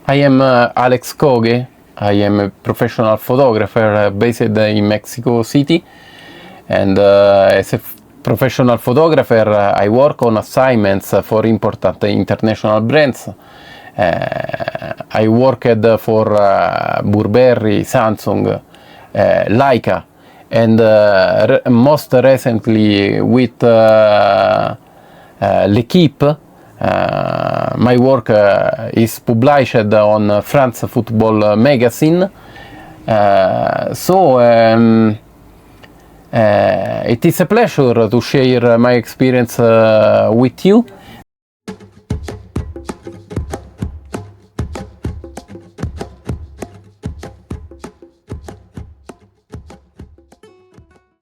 I am Alex Coghe. I am a professional photographer based in Mexico City, and as a professional photographer I work on assignments for important international brands. I worked for Burberry, Samsung, Leica, and most recently with L'Equipe. My work is published on France Football magazine. It is a pleasure to share my experience with you.